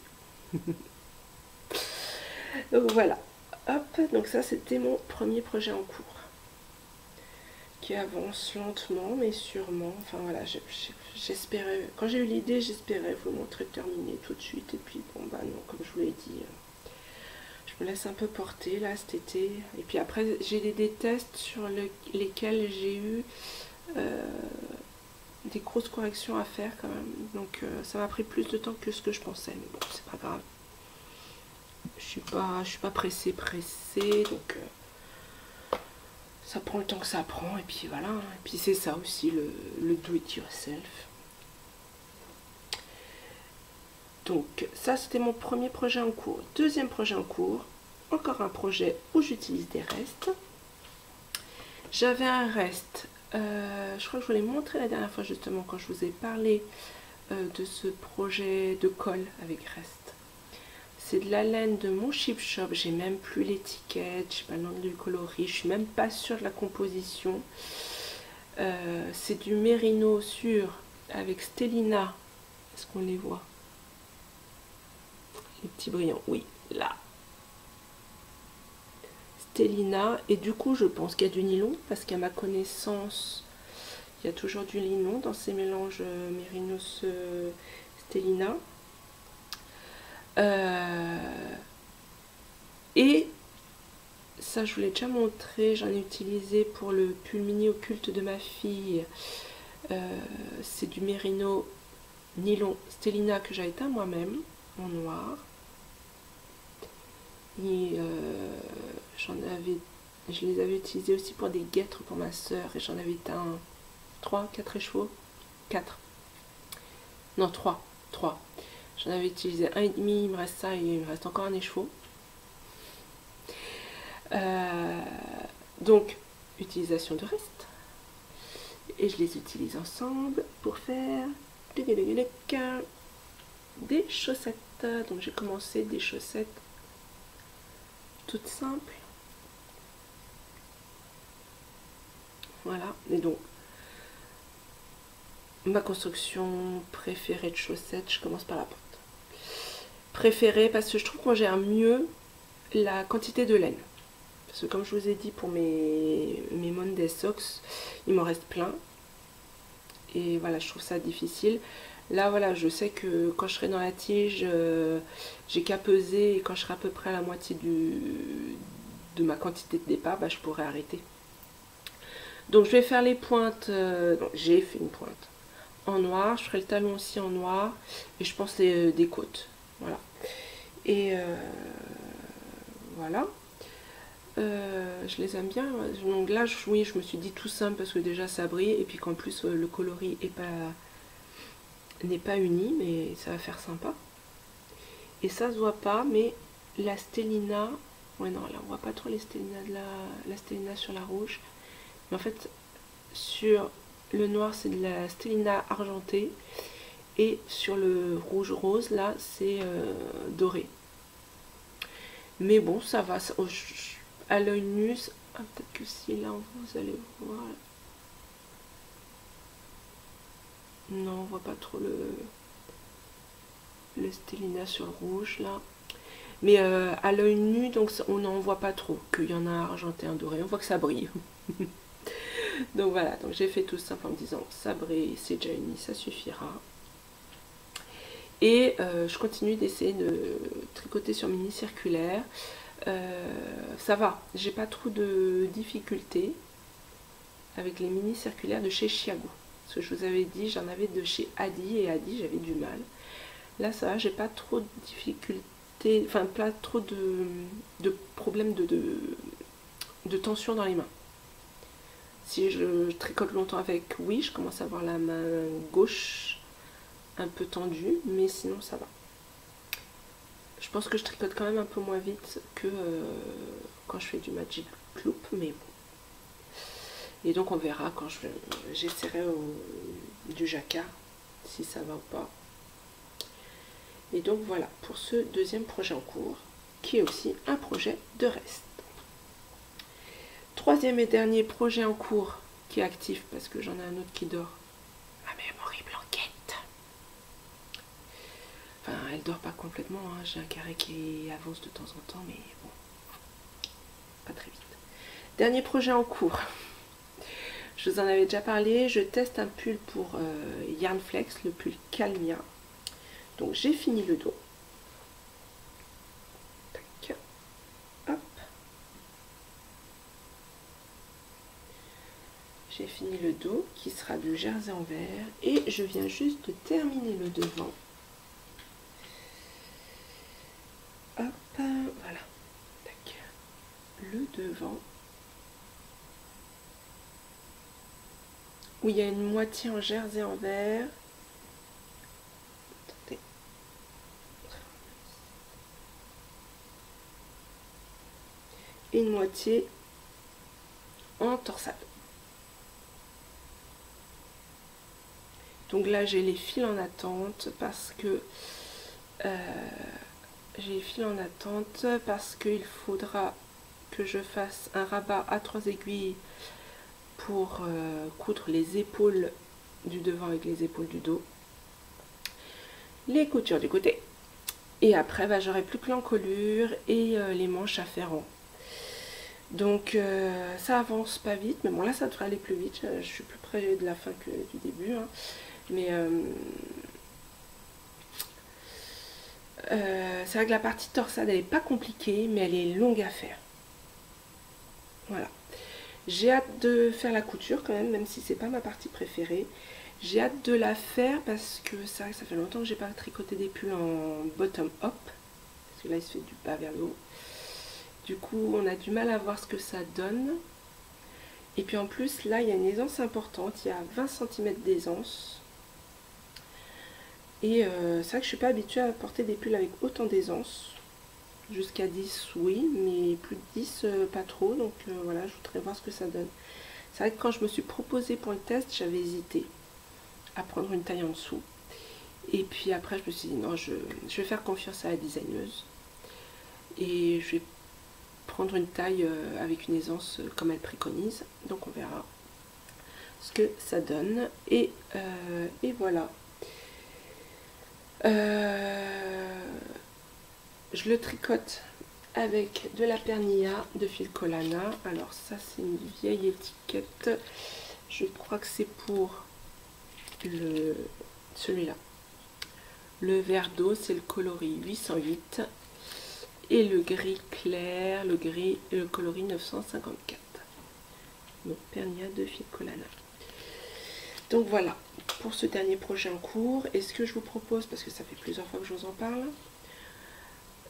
Donc voilà, hop, donc ça c'était mon premier projet en cours, qui avance lentement mais sûrement. Enfin voilà, j'espérais, quand j'ai eu l'idée, j'espérais vous montrer terminé tout de suite, et puis bon bah non, comme je vous l'ai dit, je me laisse un peu porter là cet été. Et puis après j'ai des tests sur lesquels j'ai eu des grosses corrections à faire quand même, donc ça m'a pris plus de temps que ce que je pensais, mais bon c'est pas grave. Je suis pas pressée, donc ça prend le temps que ça prend, et puis voilà. Et puis c'est ça aussi le do it yourself. Donc ça c'était mon premier projet en cours. Deuxième projet en cours, encore un projet où j'utilise des restes. J'avais un reste, je crois que je vous l'ai montré la dernière fois justement quand je vous ai parlé de ce projet de colle avec reste. C'est de la laine de mon Chip Shop, j'ai même plus l'étiquette, je sais pas le nom du coloris, je suis même pas sûre de la composition. C'est du mérino sur avec Stellina. Est-ce qu'on les voit? Les petits brillants, oui, là. Stellina, et du coup je pense qu'il y a du nylon, parce qu'à ma connaissance, il y a toujours du nylon dans ces mélanges mérinos Stellina. Et ça je vous l'ai déjà montré, j'en ai utilisé pour le pull mini occulte de ma fille. C'est du mérino nylon Stellina que j'ai éteint moi-même en noir. Et je les avais utilisés aussi pour des guêtres pour ma soeur, et j'en avais éteint 3-4 écheveaux 4. Non, 3. J'en avais utilisé un et demi, il me reste ça et il me reste encore un écheveau. Donc, utilisation de reste. Et je les utilise ensemble pour faire des chaussettes. Donc j'ai commencé des chaussettes toutes simples. Voilà, et donc ma construction préférée de chaussettes, je commence par la pointe. Préférée parce que je trouve qu'on gère mieux la quantité de laine. Parce que comme je vous ai dit pour mes Monday Socks, il m'en reste plein. Et voilà, je trouve ça difficile. Là, voilà, je sais que quand je serai dans la tige, j'ai qu'à peser. Et quand je serai à peu près à la moitié de ma quantité de départ, bah, je pourrai arrêter. Donc, je vais faire les pointes. J'ai fait une pointe en noir. Je ferai le talon aussi en noir. Et je pense des côtes. Voilà. Et voilà. Je les aime bien. Donc là, oui, je me suis dit tout simple parce que déjà ça brille. Et puis qu'en plus, le coloris n'est pas uni, mais ça va faire sympa. Et ça se voit pas, mais la stellina, ouais non, là on voit pas trop les stellina la stellina sur la rouge, mais en fait sur le noir c'est de la stellina argentée et sur le rouge rose là c'est doré. Mais bon, ça va, à l'œil nu, peut-être que si là vous allez voir, non on voit pas trop le stellina sur le rouge là, mais à l'œil nu donc on n'en voit pas trop qu'il y en a un argenté, un doré, on voit que ça brille. Donc voilà, donc j'ai fait tout simple en me disant ça brille, c'est déjà uni, ça suffira. Et je continue d'essayer de tricoter sur mini circulaire. Ça va, j'ai pas trop de difficultés avec les mini circulaires de chez Chiago. Parce que je vous avais dit, j'en avais de chez Adi et Adi j'avais du mal. Là ça va, j'ai pas trop de difficultés, enfin pas trop de problèmes de tension dans les mains. Si je tricote longtemps avec, oui, je commence à avoir la main gauche un peu tendue, mais sinon ça va. Je pense que je tricote quand même un peu moins vite que quand je fais du Magic Loop, mais bon. Et donc on verra quand j'essaierai du jacquard, si ça va ou pas. Et donc voilà pour ce deuxième projet en cours, qui est aussi un projet de reste. Troisième et dernier projet en cours, qui est actif, parce que j'en ai un autre qui dort. Ma mémoire blanquette. Enfin, elle dort pas complètement, hein. J'ai un carré qui avance de temps en temps, mais bon, pas très vite. Dernier projet en cours. Je vous en avais déjà parlé, je teste un pull pour Yarnflex, le pull Calmia. Donc j'ai fini le dos. Tac. Hop. J'ai fini le dos qui sera du jersey en vert et je viens juste de terminer le devant. Hop, voilà. Tac. Le devant. Où il y a une moitié en jersey en vert. Attendez. Et une moitié en torsade. Donc là j'ai les fils en attente parce que qu'il faudra que je fasse un rabat à 3 aiguilles pour coudre les épaules du devant avec les épaules du dos, les coutures du côté, et après bah, j'aurai plus que l'encolure et les manches à faire en. Donc ça avance pas vite, mais bon là ça devrait aller plus vite, je suis plus près de la fin que du début, hein. Mais c'est vrai que la partie torsade elle n'est pas compliquée, mais elle est longue à faire. Voilà. J'ai hâte de faire la couture quand même si c'est pas ma partie préférée. J'ai hâte de la faire parce que c'est vrai que ça fait longtemps que j'ai pas tricoté des pulls en bottom up. Parce que là il se fait du bas vers le haut. Du coup on a du mal à voir ce que ça donne. Et puis en plus là il y a une aisance importante, il y a 20 cm d'aisance. Et c'est vrai que je suis pas habituée à porter des pulls avec autant d'aisance. Jusqu'à 10 oui, mais plus de 10 pas trop, donc voilà, je voudrais voir ce que ça donne. C'est vrai que quand je me suis proposée pour le test, j'avais hésité à prendre une taille en dessous. Et puis après je me suis dit non, je vais faire confiance à la designeuse. Et je vais prendre une taille avec une aisance comme elle préconise. Donc on verra ce que ça donne. Et voilà. Je le tricote avec de la Pernilla de fil Collana. Alors ça c'est une vieille étiquette. Je crois que c'est pour celui-là. Le vert d'eau c'est le coloris 808. Et le gris clair, le coloris 954. Donc Pernilla de fil Collana. Donc voilà, pour ce dernier projet en cours, et ce que je vous propose, parce que ça fait plusieurs fois que je vous en parle,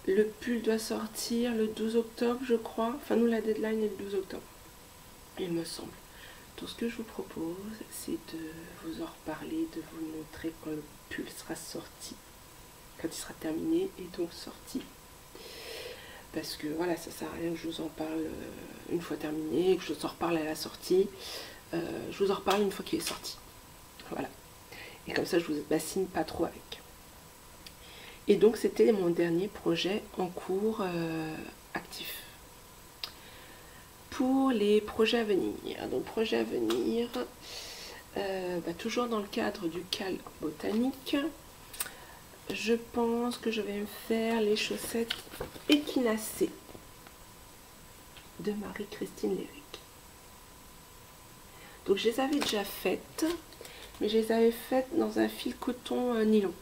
le pull doit sortir le 12 octobre, je crois. Enfin, nous, la deadline est le 12 octobre, il me semble. Donc ce que je vous propose, c'est de vous en reparler, de vous montrer quand le pull sera sorti, quand il sera terminé et donc sorti. Parce que voilà, ça sert à rien que je vous en parle une fois terminé, que je vous en reparle à la sortie. Je vous en reparle une fois qu'il est sorti. Voilà. Et comme ça, je vous bassine pas trop avec. Et donc, c'était mon dernier projet en cours actif. Pour les projets à venir. Donc, projets à venir, toujours dans le cadre du calque botanique, je pense que je vais me faire les chaussettes équinacées de Marie-Christine Lévesque. Donc, je les avais déjà faites, mais je les avais faites dans un fil coton nylon.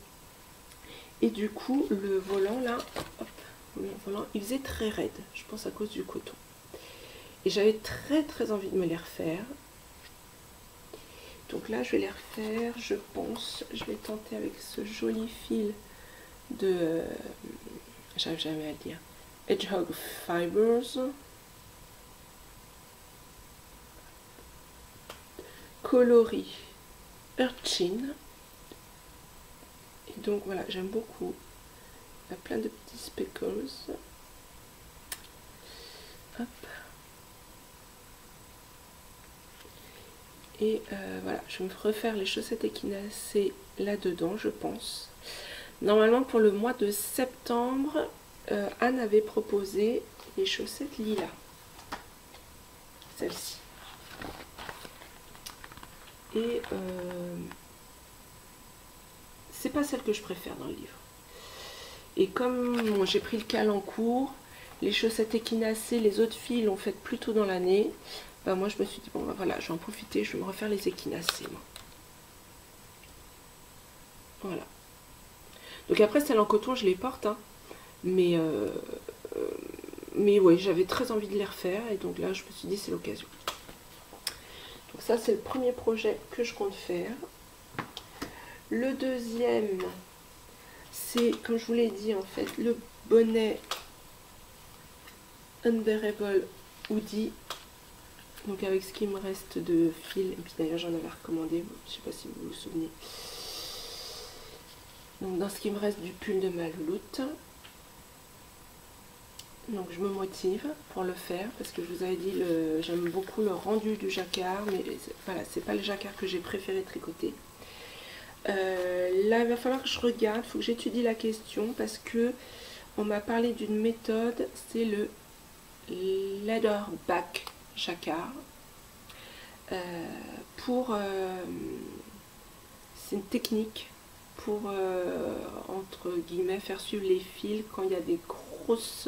Et du coup, le volant là, hop, le volant, il faisait très raide, je pense à cause du coton. Et j'avais très envie de me les refaire. Donc là, je vais les refaire, je pense. Je vais tenter avec ce joli fil de, j'arrive jamais à le dire, Hedgehog Fibers. Coloris Urchin. Et donc voilà, j'aime beaucoup. Il y a plein de petits speckles. Hop. Et voilà, je vais me refaire les chaussettes équinacées là-dedans, je pense. Normalement, pour le mois de septembre, Anne avait proposé les chaussettes lilas. Celle-ci. Et c'est pas celle que je préfère dans le livre. Et comme bon, j'ai pris le cal en cours, les chaussettes équinacées, les autres filles l'ont faites plus tôt dans l'année. Ben moi je me suis dit, bon ben voilà, je vais en profiter, je vais me refaire les équinacées. Moi. Voilà. Donc après, celles en coton, je les porte. Hein. Mais ouais, j'avais très envie de les refaire. Et donc là, je me suis dit, c'est l'occasion. Donc ça, c'est le premier projet que je compte faire. Le deuxième, c'est, comme je vous l'ai dit, en fait, le bonnet Unbearable Hoodie. Donc avec ce qui me reste de fil, et puis d'ailleurs j'en avais recommandé, je ne sais pas si vous vous souvenez. Donc dans ce qui me reste du pull de ma louloute. Donc je me motive pour le faire, parce que je vous avais dit, j'aime beaucoup le rendu du jacquard, mais voilà, c'est pas le jacquard que j'ai préféré tricoter. Là il va falloir que je regarde, il faut que j'étudie la question, parce que on m'a parlé d'une méthode, c'est le leatherback jacquard. C'est une technique pour entre guillemets faire suivre les fils quand il y a des grosses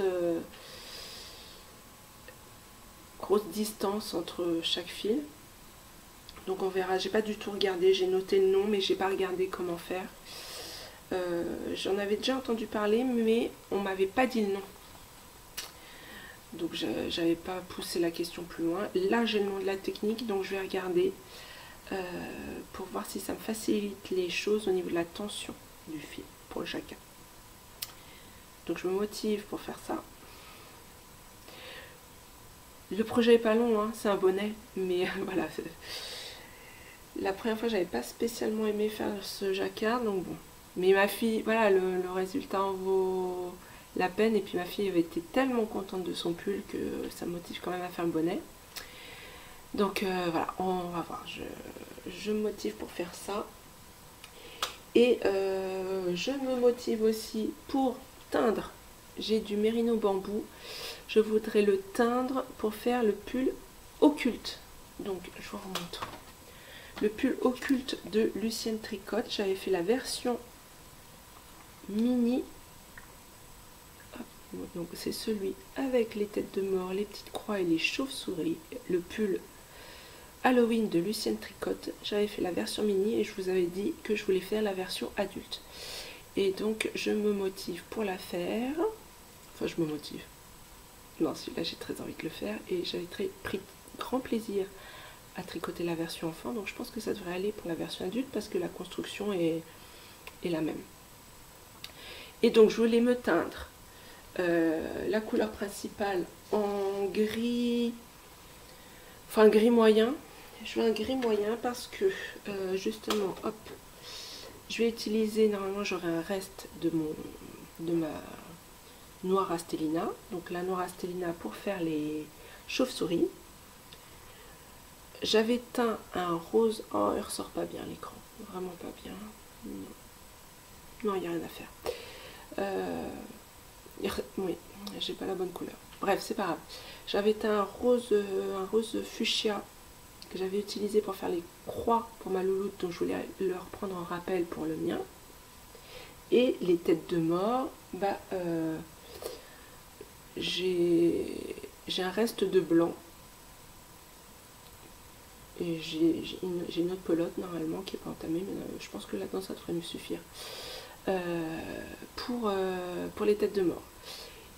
distances entre chaque fil. Donc on verra, j'ai pas du tout regardé, j'ai noté le nom mais j'ai pas regardé comment faire. J'en avais déjà entendu parler mais on m'avait pas dit le nom. Donc j'avais pas poussé la question plus loin. Là j'ai le nom de la technique, donc je vais regarder pour voir si ça me facilite les choses au niveau de la tension du fil pour le jacquard. Donc je me motive pour faire ça. Le projet est pas long, hein, c'est un bonnet, mais voilà. La première fois j'avais pas spécialement aimé faire ce jacquard, donc bon, Mais ma fille, voilà, le résultat en vaut la peine. Et puis ma fille avait été tellement contente de son pull que ça me motive quand même à faire le bonnet. Donc voilà, on va voir. Je me motive pour faire ça. Et je me motive aussi pour teindre. J'ai du mérino bambou. Je voudrais le teindre pour faire le pull occulte. Donc je vous remontre. Le pull occulte de Lucienne Tricotte. J'avais fait la version mini. Donc c'est celui avec les têtes de mort, les petites croix et les chauves-souris. Le pull Halloween de Lucienne Tricotte. J'avais fait la version mini et je vous avais dit que je voulais faire la version adulte. Et donc je me motive pour la faire. Enfin je me motive. Non, celui-là j'ai très envie de le faire et j'avais pris grand plaisir à tricoter la version enfant. Donc je pense que ça devrait aller pour la version adulte parce que la construction est la même. Et donc je voulais me teindre la couleur principale en gris, enfin gris moyen. Je veux un gris moyen parce que justement, hop, je vais utiliser, normalement j'aurai un reste de ma noire Astelina. Donc la noire Astelina pour faire les chauves-souris. J'avais teint un rose, oh il ressort pas bien l'écran, vraiment pas bien. Non, il n'y a rien à faire. Oui, j'ai pas la bonne couleur. Bref, c'est pas grave. J'avais teint un rose fuchsia que j'avais utilisé pour faire les croix pour ma louloute, donc je voulais le reprendre en rappel pour le mien. Et les têtes de mort, bah j'ai un reste de blanc. Et j'ai une autre pelote normalement qui n'est pas entamée, mais je pense que là-dedans ça devrait me suffire. Pour les têtes de mort.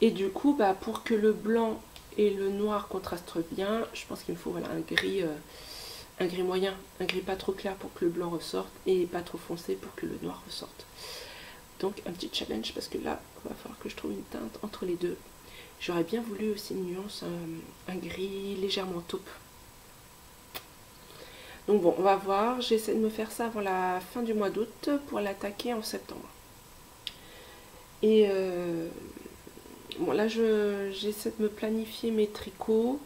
Et du coup, bah, pour que le blanc et le noir contrastent bien, je pense qu'il me faut voilà, un gris moyen, un gris pas trop clair pour que le blanc ressorte et pas trop foncé pour que le noir ressorte. Donc un petit challenge parce que là, il va falloir que je trouve une teinte entre les deux. J'aurais bien voulu aussi une nuance, un gris légèrement taupe. Donc bon, on va voir. J'essaie de me faire ça avant la fin du mois d'août pour l'attaquer en septembre. Et bon, là, j'essaie de me planifier mes tricots.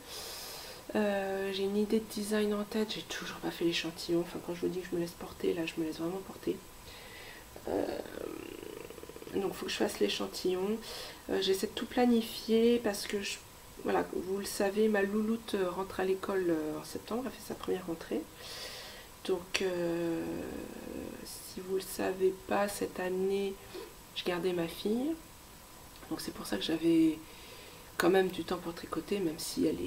J'ai une idée de design en tête. J'ai toujours pas fait l'échantillon. Enfin, quand je vous dis que je me laisse porter, là, je me laisse vraiment porter. Donc, il faut que je fasse l'échantillon. J'essaie de tout planifier parce que, voilà, vous le savez, ma louloute rentre à l'école en septembre. Elle fait sa première rentrée. Donc, si vous le savez pas, cette année, je gardais ma fille. Donc, c'est pour ça que j'avais quand même du temps pour tricoter, même si elle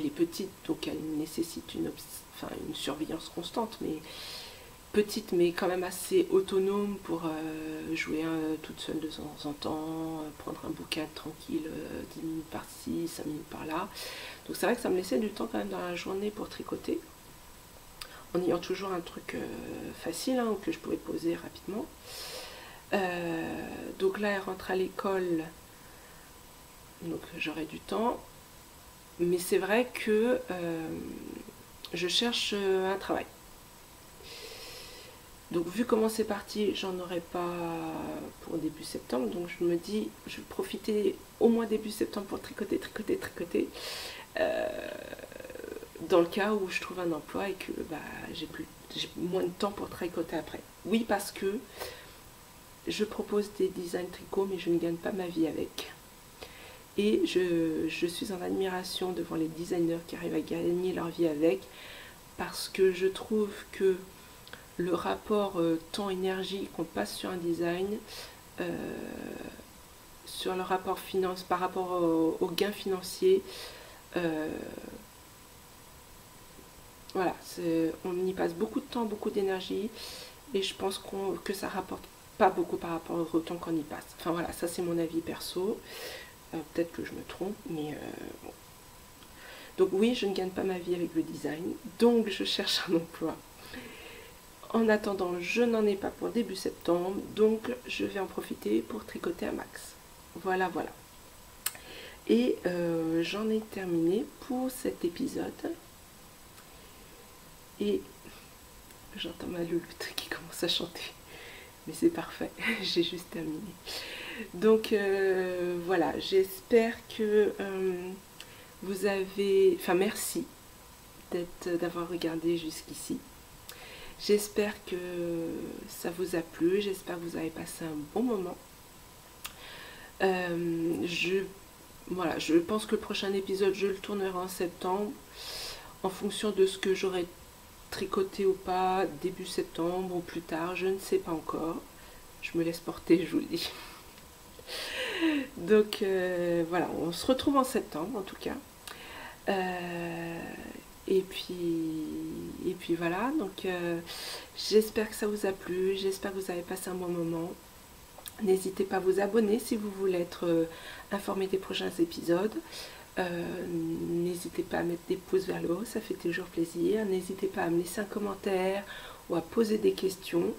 est petite, donc elle nécessite une surveillance constante, mais petite, mais quand même assez autonome pour jouer toute seule de temps en temps, prendre un bouquin tranquille, 10 minutes par-ci, 5 minutes par-là. Donc c'est vrai que ça me laissait du temps quand même dans la journée pour tricoter, en ayant toujours un truc facile, hein, que je pouvais poser rapidement. Donc là, elle rentre à l'école, donc j'aurai du temps. Mais c'est vrai que je cherche un travail. Donc vu comment c'est parti, j'en aurai pas pour début septembre. Donc je me dis, je vais profiter au moins début septembre pour tricoter. Dans le cas où je trouve un emploi et que bah, j'ai moins de temps pour tricoter après. Oui, parce que je propose des designs tricot, mais je ne gagne pas ma vie avec. Et je suis en admiration devant les designers qui arrivent à gagner leur vie avec, parce que je trouve que le rapport temps-énergie qu'on passe sur un design, sur le rapport finance par rapport au gain financier, voilà, on y passe beaucoup de temps, beaucoup d'énergie, et je pense que ça rapporte pas beaucoup par rapport au temps qu'on y passe. Enfin voilà, ça c'est mon avis perso. Peut-être que je me trompe, mais bon. Donc oui, je ne gagne pas ma vie avec le design, donc je cherche un emploi. En attendant, je n'en ai pas pour début septembre, donc je vais en profiter pour tricoter un max. Voilà, voilà. Et j'en ai terminé pour cet épisode. Et j'entends ma louloute qui commence à chanter. mais c'est parfait, j'ai juste terminé. Donc voilà, j'espère que vous avez... Enfin merci d'avoir regardé jusqu'ici. J'espère que ça vous a plu, j'espère que vous avez passé un bon moment. Voilà, je pense que le prochain épisode, je le tournerai en septembre, en fonction de ce que j'aurai tricoté ou pas, début septembre ou plus tard, je ne sais pas encore. Je me laisse porter, je vous le dis. Donc voilà, on se retrouve en septembre en tout cas. Et puis voilà, donc j'espère que ça vous a plu, j'espère que vous avez passé un bon moment. N'hésitez pas à vous abonner si vous voulez être informé des prochains épisodes. N'hésitez pas à mettre des pouces vers le haut, ça fait toujours plaisir. N'hésitez pas à me laisser un commentaire ou à poser des questions.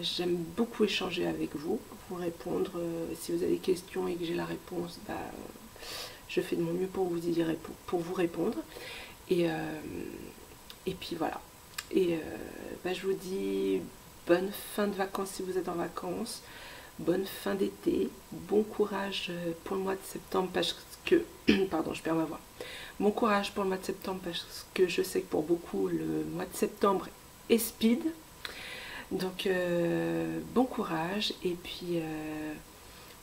J'aime beaucoup échanger avec vous, vous répondre. Si vous avez des questions et que j'ai la réponse, je fais de mon mieux pour vous répondre. Et puis voilà. Et je vous dis bonne fin de vacances si vous êtes en vacances. Bonne fin d'été. Bon courage pour le mois de septembre parce que... Pardon, je perds ma voix. Bon courage pour le mois de septembre parce que je sais que pour beaucoup, le mois de septembre est speed. Donc, bon courage et puis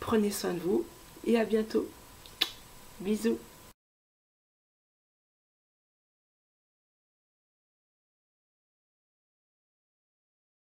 prenez soin de vous et à bientôt. Bisous.